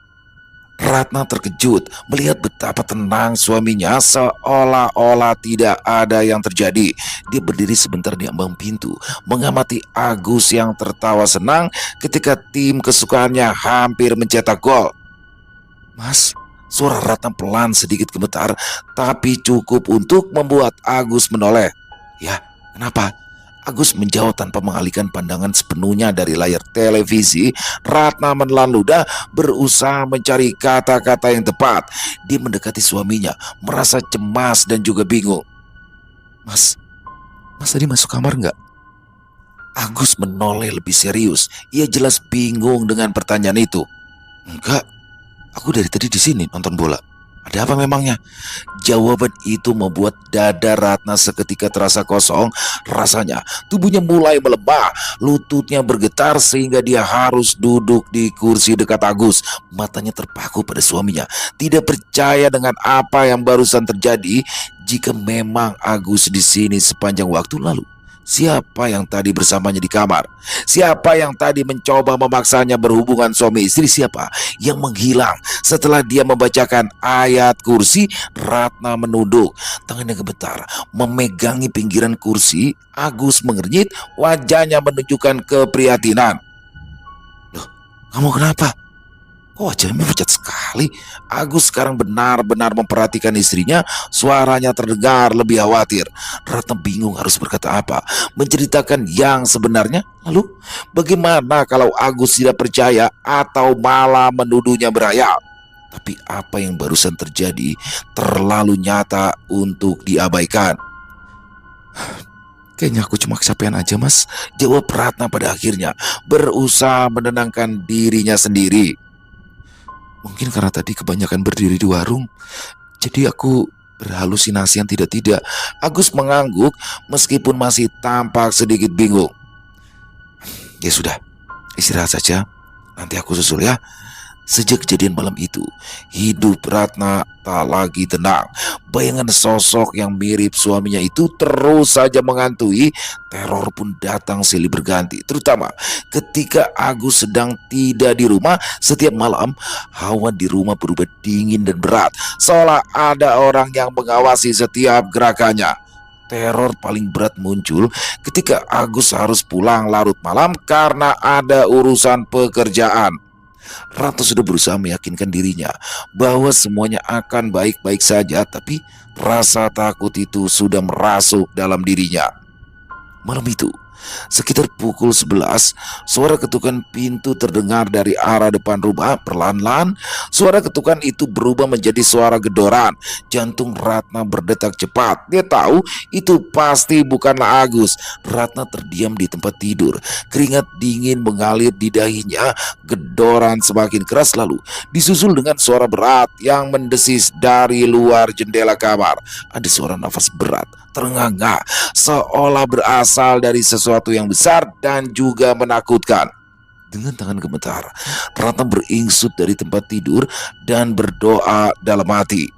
Ratna terkejut melihat betapa tenang suaminya, seolah-olah tidak ada yang terjadi. Dia berdiri sebentar di ambang pintu, mengamati Agus yang tertawa senang ketika tim kesukaannya hampir mencetak gol. "Mas," suara Ratna pelan sedikit gemetar, tapi cukup untuk membuat Agus menoleh. "Ya, kenapa?" Agus menjawab tanpa mengalihkan pandangan sepenuhnya dari layar televisi. Ratna menelan ludah, berusaha mencari kata-kata yang tepat. Dia mendekati suaminya, merasa cemas dan juga bingung. Mas tadi masuk kamar nggak?" Agus menoleh lebih serius. Ia jelas bingung dengan pertanyaan itu. "Enggak, aku dari tadi di sini nonton bola." "Ada apa memangnya?" Jawaban itu membuat dada Ratna seketika terasa kosong. Rasanya tubuhnya mulai melemah, lututnya bergetar sehingga dia harus duduk di kursi dekat Agus. Matanya terpaku pada suaminya, tidak percaya dengan apa yang barusan terjadi. Jika memang Agus di sini sepanjang waktu lalu, siapa yang tadi bersamanya di kamar? Siapa yang tadi mencoba memaksanya berhubungan suami istri? Siapa yang menghilang setelah dia membacakan ayat kursi? Ratna menunduk, tangannya gemetar memegangi pinggiran kursi. Agus mengernyit, wajahnya menunjukkan keprihatinan. "Loh, kamu kenapa? Kok wajahnya pucat sekali?" Agus sekarang benar-benar memperhatikan istrinya. Suaranya terdengar lebih khawatir. Ratna bingung harus berkata apa, menceritakan yang sebenarnya. Lalu bagaimana kalau Agus tidak percaya atau malah menuduhnya berayal? Tapi apa yang barusan terjadi terlalu nyata untuk diabaikan. "Kayaknya aku cuma kecapean aja, Mas," jawab Ratna pada akhirnya, berusaha menenangkan dirinya sendiri. "Mungkin karena tadi kebanyakan berdiri di warung, jadi aku berhalusinasi yang tidak-tidak." Agus mengangguk meskipun masih tampak sedikit bingung. "Ya sudah, istirahat saja. Nanti aku susul ya." Sejak kejadian malam itu, hidup Ratna tak lagi tenang. Bayangan sosok yang mirip suaminya itu terus saja menghantui. Teror pun datang silih berganti, terutama ketika Agus sedang tidak di rumah. Setiap malam, hawa di rumah berubah dingin dan berat, seolah ada orang yang mengawasi setiap gerakannya. Teror paling berat muncul ketika Agus harus pulang larut malam karena ada urusan pekerjaan. Ratu sudah berusaha meyakinkan dirinya bahwa semuanya akan baik-baik saja, tapi rasa takut itu sudah merasuk dalam dirinya. Malam itu, sekitar pukul 11, suara ketukan pintu terdengar dari arah depan rumah. Perlahan-lahan, suara ketukan itu berubah menjadi suara gedoran. Jantung Ratna berdetak cepat. Dia tahu itu pasti bukanlah Agus. Ratna terdiam di tempat tidur. Keringat dingin mengalir di dahinya. Gedoran semakin keras, lalu disusul dengan suara berat yang mendesis dari luar jendela kamar. Ada suara nafas berat, terengah-engah, seolah berasal dari sesuatu yang besar dan juga menakutkan. Dengan tangan gemetar, Ratna beringsut dari tempat tidur dan berdoa dalam hati.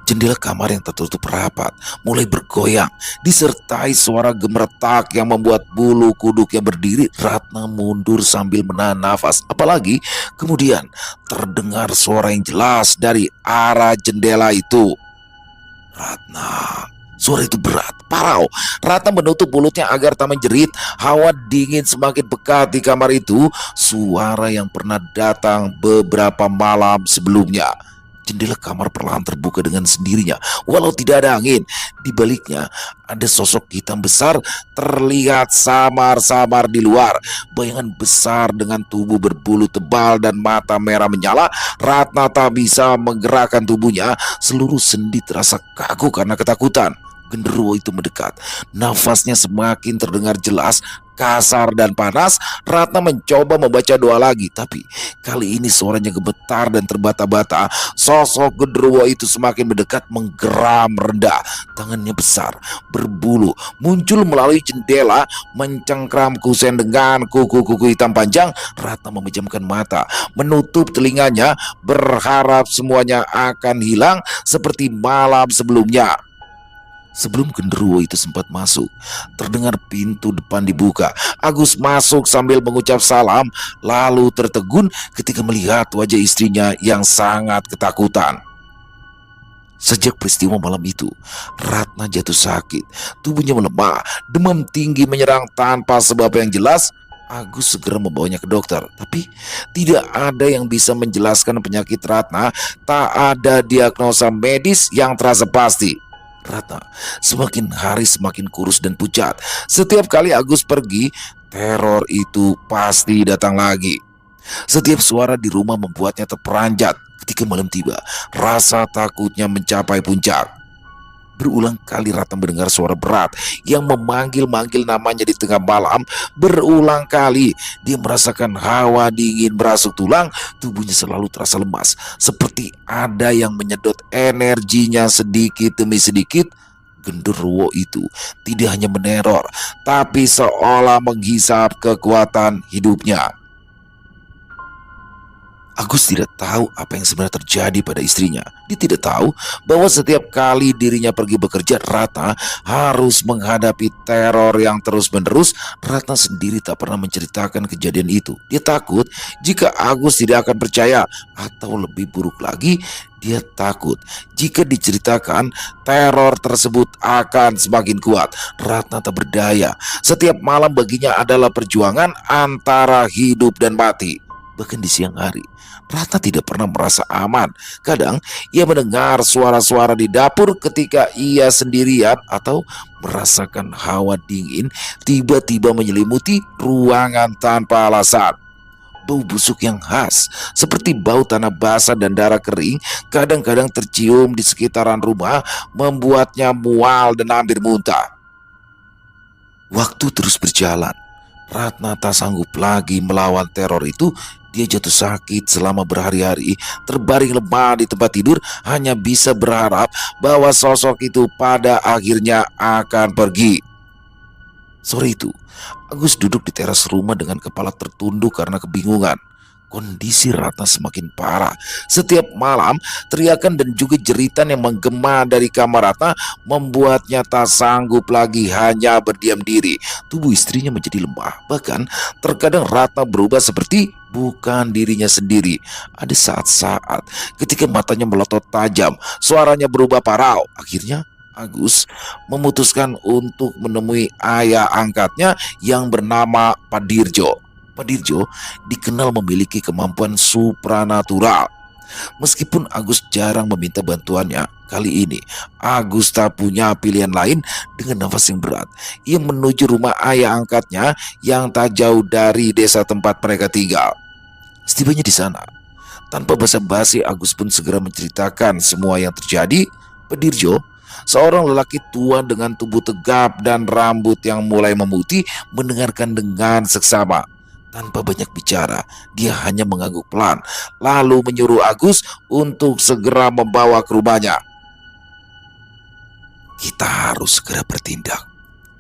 Jendela kamar yang tertutup rapat mulai bergoyang, disertai suara gemeretak yang membuat bulu kuduk yang berdiri Ratna mundur sambil menahan nafas. Apalagi kemudian terdengar suara yang jelas dari arah jendela itu. Ratna. Suara itu berat, parau. Ratna menutup mulutnya agar tak menjerit. Hawa dingin semakin pekat di kamar itu. Suara yang pernah datang beberapa malam sebelumnya. Jendela kamar perlahan terbuka dengan sendirinya, walau tidak ada angin. Di baliknya ada sosok hitam besar terlihat samar-samar di luar. Bayangan besar dengan tubuh berbulu tebal dan mata merah menyala. Ratna tak bisa menggerakkan tubuhnya. Seluruh sendi terasa kaku karena ketakutan. Genderuwo itu mendekat. Nafasnya semakin terdengar jelas, kasar dan panas. Ratna mencoba membaca doa lagi, tapi kali ini suaranya gemetar dan terbata-bata. Sosok genderuwo itu semakin mendekat, menggeram rendah. Tangannya besar, berbulu, muncul melalui jendela, mencengkram kusen dengan kuku-kuku hitam panjang. Ratna memejamkan mata, menutup telinganya, berharap semuanya akan hilang seperti malam sebelumnya. Sebelum genderuwo itu sempat masuk, terdengar pintu depan dibuka. Agus masuk sambil mengucap salam, lalu tertegun ketika melihat wajah istrinya yang sangat ketakutan. Sejak peristiwa malam itu, Ratna jatuh sakit, tubuhnya melemah, demam tinggi menyerang tanpa sebab yang jelas. Agus segera membawanya ke dokter, tapi tidak ada yang bisa menjelaskan penyakit Ratna. Tak ada diagnosa medis yang terasa pasti. Ratna semakin hari semakin kurus dan pucat. Setiap kali Agus pergi, teror itu pasti datang lagi. Setiap suara di rumah membuatnya terperanjat. Ketika malam tiba, rasa takutnya mencapai puncak. Berulang kali Ratna mendengar suara berat yang memanggil-manggil namanya di tengah malam. Berulang kali dia merasakan hawa dingin merasuk tulang. Tubuhnya selalu terasa lemas, seperti ada yang menyedot energinya sedikit demi sedikit. Genderuwo itu tidak hanya meneror, tapi seolah menghisap kekuatan hidupnya. Agus tidak tahu apa yang sebenarnya terjadi pada istrinya. Dia tidak tahu bahwa setiap kali dirinya pergi bekerja, Ratna harus menghadapi teror yang terus-menerus. Ratna sendiri tak pernah menceritakan kejadian itu. Dia takut jika Agus tidak akan percaya, atau lebih buruk lagi, dia takut jika diceritakan teror tersebut akan semakin kuat. Ratna tak berdaya. Setiap malam baginya adalah perjuangan antara hidup dan mati. Bahkan di siang hari, Ratna tidak pernah merasa aman. Kadang ia mendengar suara-suara di dapur ketika ia sendirian, atau merasakan hawa dingin tiba-tiba menyelimuti ruangan tanpa alasan. Bau busuk yang khas, seperti bau tanah basah dan darah kering, kadang-kadang tercium di sekitaran rumah, membuatnya mual dan hampir muntah. Waktu terus berjalan. Ratna tak sanggup lagi melawan teror itu. Dia jatuh sakit selama berhari-hari, terbaring lemah di tempat tidur, hanya bisa berharap bahwa sosok itu pada akhirnya akan pergi. Sore itu, Agus duduk di teras rumah dengan kepala tertunduk karena kebingungan. Kondisi Ratna semakin parah. Setiap malam, teriakan dan juga jeritan yang menggema dari kamar Ratna membuatnya tak sanggup lagi hanya berdiam diri. Tubuh istrinya menjadi lemah. Bahkan terkadang Ratna berubah seperti bukan dirinya sendiri. Ada saat-saat ketika matanya melotot tajam, suaranya berubah parau. Akhirnya Agus memutuskan untuk menemui ayah angkatnya yang bernama Padirjo. Padirjo dikenal memiliki kemampuan supranatural. Meskipun Agus jarang meminta bantuannya, kali ini Agus tak punya pilihan lain. Dengan nafas yang berat, ia menuju rumah ayah angkatnya yang tak jauh dari desa tempat mereka tinggal. Setibanya di sana, tanpa basa-basi, Agus pun segera menceritakan semua yang terjadi. Padirjo, seorang lelaki tua dengan tubuh tegap dan rambut yang mulai memutih, mendengarkan dengan seksama. Tanpa banyak bicara, dia hanya mengangguk pelan, lalu menyuruh Agus untuk segera membawa ke rumahnya. "Kita harus segera bertindak.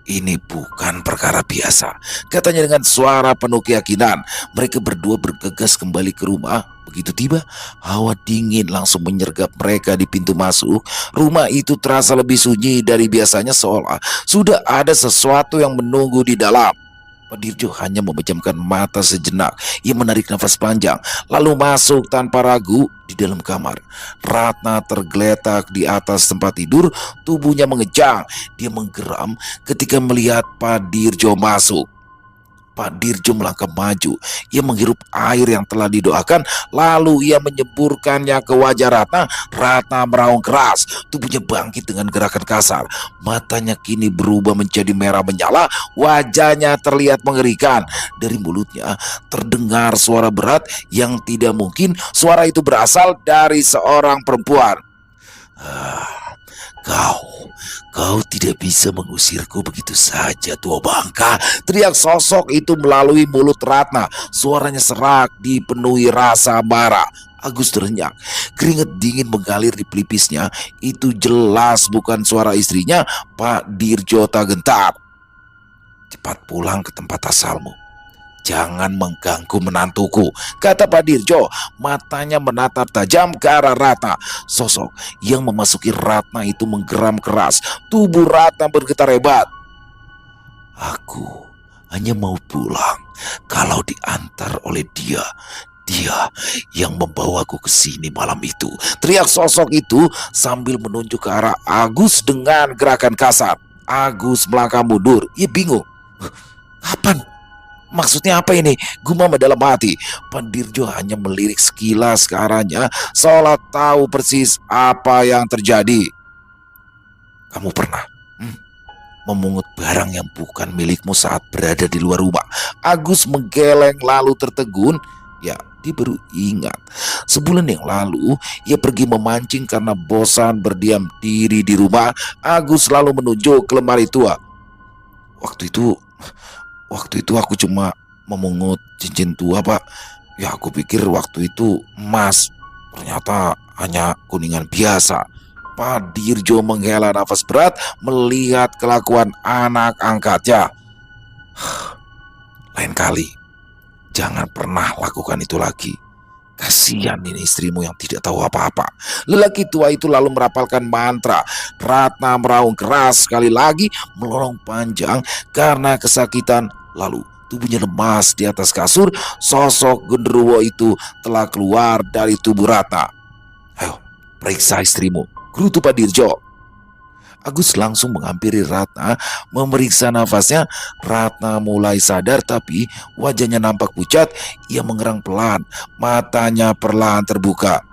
Ini bukan perkara biasa," katanya dengan suara penuh keyakinan. Mereka berdua bergegas kembali ke rumah. Begitu tiba, hawa dingin langsung menyergap mereka di pintu masuk. Rumah itu terasa lebih sunyi dari biasanya, seolah sudah ada sesuatu yang menunggu di dalam. Pak Dirjo hanya memejamkan mata sejenak. Ia menarik nafas panjang, lalu masuk tanpa ragu di dalam kamar. Ratna tergeletak di atas tempat tidur, tubuhnya mengejang. Dia menggeram ketika melihat Pak Dirjo masuk. Pak Dirjo melangkah maju. Ia menghirup air yang telah didoakan, lalu ia menyemburkannya ke wajah Ratna. Ratna meraung keras, tubuhnya bangkit dengan gerakan kasar. Matanya kini berubah menjadi merah menyala, wajahnya terlihat mengerikan. Dari mulutnya terdengar suara berat yang tidak mungkin suara itu berasal dari seorang perempuan. Kau tidak bisa mengusirku begitu saja, tua bangka, teriak sosok itu melalui mulut Ratna. Suaranya serak, dipenuhi rasa marah. Agus terenyak, keringat dingin mengalir di pelipisnya. Itu jelas bukan suara istrinya. Pak Dirjo tak gentar. Cepat pulang ke tempat asalmu. Jangan mengganggu menantuku, kata Pak Dirjo. Matanya menatap tajam ke arah Ratna. Sosok yang memasuki Ratna itu menggeram keras. Tubuh Ratna bergetar hebat. Aku hanya mau pulang kalau diantar oleh dia. Dia yang membawaku ke sini malam itu, teriak sosok itu sambil menunjuk ke arah Agus dengan gerakan kasar. Agus melangkah mundur. Ia bingung. Kapan? Maksudnya apa ini? Gumam dalam hati. Pak Dirjo hanya melirik sekilas ke arahnya, seolah tahu persis apa yang terjadi. Kamu pernah memungut barang yang bukan milikmu saat berada di luar rumah? Agus menggeleng lalu tertegun. Ya, dia baru ingat. Sebulan yang lalu, ia pergi memancing karena bosan berdiam diri di rumah. Agus lalu menunjuk ke lemari tua. Waktu itu aku cuma memungut cincin tua, Pak. Ya, aku pikir waktu itu emas. Ternyata hanya kuningan biasa. Pak Dirjo menghela nafas berat melihat kelakuan anak angkatnya. Lain kali, jangan pernah lakukan itu lagi. Kasihan ini istrimu yang tidak tahu apa-apa. Lelaki tua itu lalu merapalkan mantra. Ratna meraung keras sekali lagi, melorong panjang karena kesakitan. Lalu tubuhnya lemas di atas kasur. Sosok genderuwo itu telah keluar dari tubuh Ratna. Ayo, periksa istrimu, gerutu Pak Dirjo. Agus langsung menghampiri Ratna, memeriksa nafasnya. Ratna mulai sadar, tapi wajahnya nampak pucat. Ia mengerang pelan, matanya perlahan terbuka.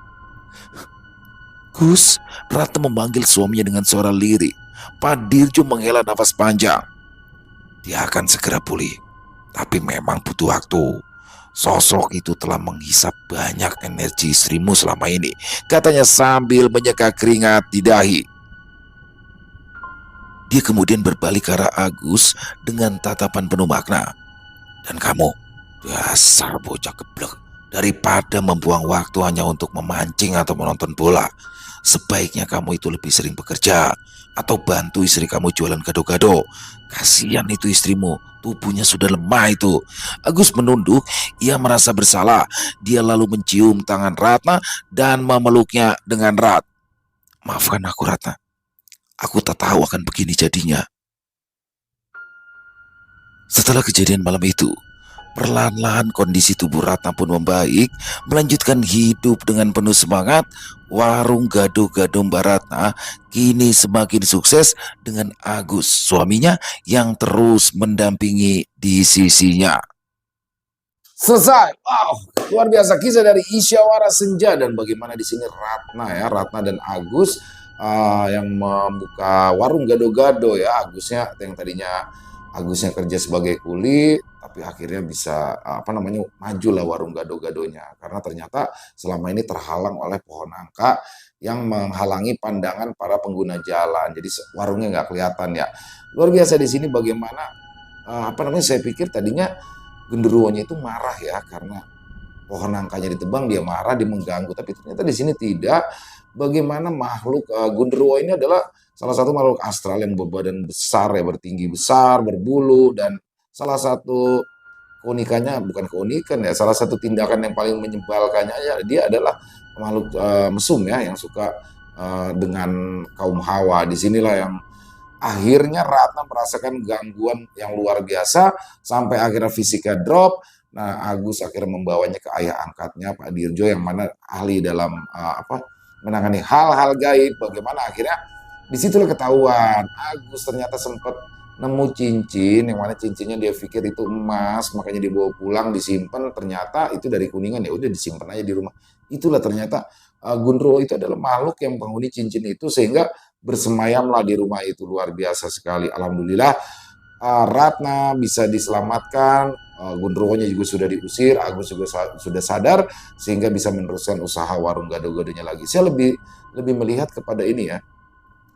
Gus, Ratna memanggil suaminya dengan suara lirik. Pak Dirjo menghela nafas panjang. Dia akan segera pulih, tapi memang butuh waktu. Sosok itu telah menghisap banyak energi istrimu selama ini, katanya sambil menyeka keringat di dahi. Dia kemudian berbalik ke arah Agus dengan tatapan penuh makna. Dan kamu, dasar bocah geblek, daripada membuang waktu hanya untuk memancing atau menonton bola, sebaiknya kamu itu lebih sering bekerja atau bantu istri kamu jualan gado-gado. Kasihan itu istrimu, tubuhnya sudah lemah itu. Agus menunduk, ia merasa bersalah. Dia lalu mencium tangan Ratna dan memeluknya dengan erat. Maafkan aku, Ratna. Aku tak tahu akan begini jadinya. Setelah kejadian malam itu, perlahan-lahan kondisi tubuh Ratna pun membaik, melanjutkan hidup dengan penuh semangat. Warung gado-gado Mbak Ratna kini semakin sukses dengan Agus, suaminya yang terus mendampingi di sisinya. Selesai. Wow, luar biasa kisah dari Isyawara Senja. Dan bagaimana di sini Ratna dan Agus yang membuka warung gado-gado ya. Agusnya kerja sebagai kuli, tapi akhirnya bisa maju lah warung gado-gadonya, karena ternyata selama ini terhalang oleh pohon angka yang menghalangi pandangan para pengguna jalan. Jadi warungnya nggak kelihatan ya. Luar biasa di sini bagaimana saya pikir tadinya genderuwonya itu marah ya karena pohon angkanya ditebang, dia marah, dia mengganggu, tapi ternyata di sini tidak. Bagaimana makhluk genderuwo ini adalah salah satu makhluk astral yang berbadan besar ya, bertinggi besar, berbulu, dan salah satu keunikannya, bukan keunikan ya, salah satu tindakan yang paling menyebalkannya ya dia adalah makhluk mesum ya yang suka dengan kaum Hawa. Disinilah yang akhirnya Ratna merasakan gangguan yang luar biasa sampai akhirnya fisika drop. Nah, Agus akhirnya membawanya ke ayah angkatnya Pak Dirjo yang mana ahli dalam menangani hal-hal gaib. Bagaimana akhirnya disitulah ketahuan Agus ternyata sempat nemu cincin yang mana cincinnya dia pikir itu emas, makanya dibawa pulang disimpan, ternyata itu dari Kuningan, ya udah disimpan aja di rumah. Itulah ternyata Gundurwo itu adalah makhluk yang penghuni cincin itu sehingga bersemayamlah di rumah itu. Luar biasa sekali. Alhamdulillah Ratna bisa diselamatkan, Gundurwonya juga sudah diusir, Agus juga sudah sadar sehingga bisa meneruskan usaha warung gado-gadonya lagi. Saya lebih melihat kepada ini ya,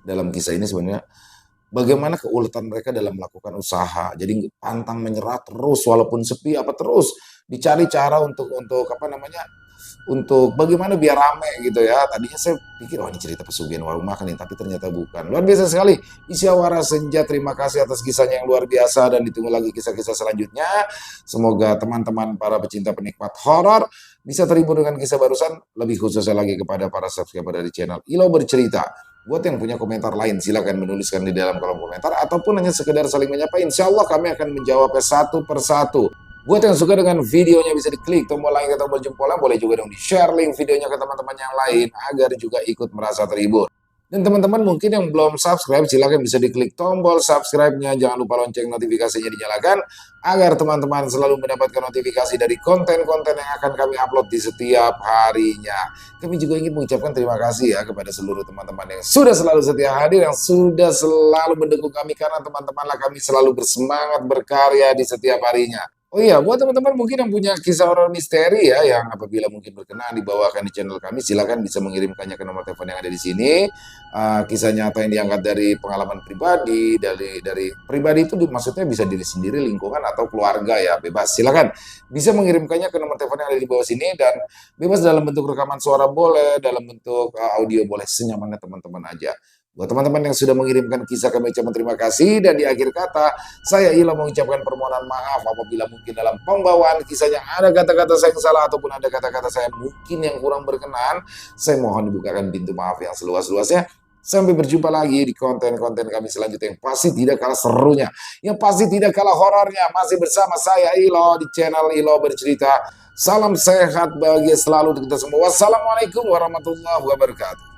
dalam kisah ini sebenarnya bagaimana keuletan mereka dalam melakukan usaha. Jadi pantang menyerah terus walaupun sepi terus dicari cara untuk untuk bagaimana biar rame gitu ya. Tadinya saya pikir ini cerita pesugihan warung makan nih, tapi ternyata bukan. Luar biasa sekali. Isyawara Senja, terima kasih atas kisahnya yang luar biasa dan ditunggu lagi kisah-kisah selanjutnya. Semoga teman-teman para pecinta penikmat horor bisa terhibur dengan kisah barusan, lebih khususnya lagi kepada para subscriber dari channel Ilo Bercerita. Buat yang punya komentar lain, silakan menuliskan di dalam kolom komentar ataupun hanya sekedar saling menyapa. Insya Allah kami akan menjawabnya satu persatu. Buat yang suka dengan videonya bisa diklik tombol like atau tombol jempolnya, boleh juga dong di-share link videonya ke teman-teman yang lain agar juga ikut merasa terhibur. Dan teman-teman mungkin yang belum subscribe, silakan bisa diklik tombol subscribe-nya, jangan lupa lonceng notifikasinya dinyalakan agar teman-teman selalu mendapatkan notifikasi dari konten-konten yang akan kami upload di setiap harinya. Kami juga ingin mengucapkan terima kasih ya kepada seluruh teman-teman yang sudah selalu setia hadir, yang sudah selalu mendukung kami, karena teman-temanlah kami selalu bersemangat berkarya di setiap harinya. Oh iya, buat teman-teman mungkin yang punya kisah horor misteri ya, yang apabila mungkin berkenan dibawakan di channel kami, silakan bisa mengirimkannya ke nomor telepon yang ada di sini. Kisah nyata yang diangkat dari pengalaman pribadi, dari pribadi itu maksudnya bisa diri sendiri, lingkungan atau keluarga ya, bebas. Silakan bisa mengirimkannya ke nomor telepon yang ada di bawah sini, dan bebas dalam bentuk rekaman suara boleh, dalam bentuk audio boleh, senyamannya teman-teman aja. Buat teman-teman yang sudah mengirimkan kisah, kami ucapkan terima kasih. Dan di akhir kata, saya Ilo mengucapkan permohonan maaf apabila mungkin dalam pembawaan kisahnya ada kata-kata saya yang salah ataupun ada kata-kata saya mungkin yang kurang berkenan. Saya mohon dibukakan pintu maaf yang seluas-luasnya. Sampai berjumpa lagi di konten-konten kami selanjutnya yang pasti tidak kalah serunya, yang pasti tidak kalah horornya. Masih bersama saya Ilo di channel Ilo Bercerita. Salam sehat bahagia selalu untuk kita semua. Wassalamualaikum warahmatullahi wabarakatuh.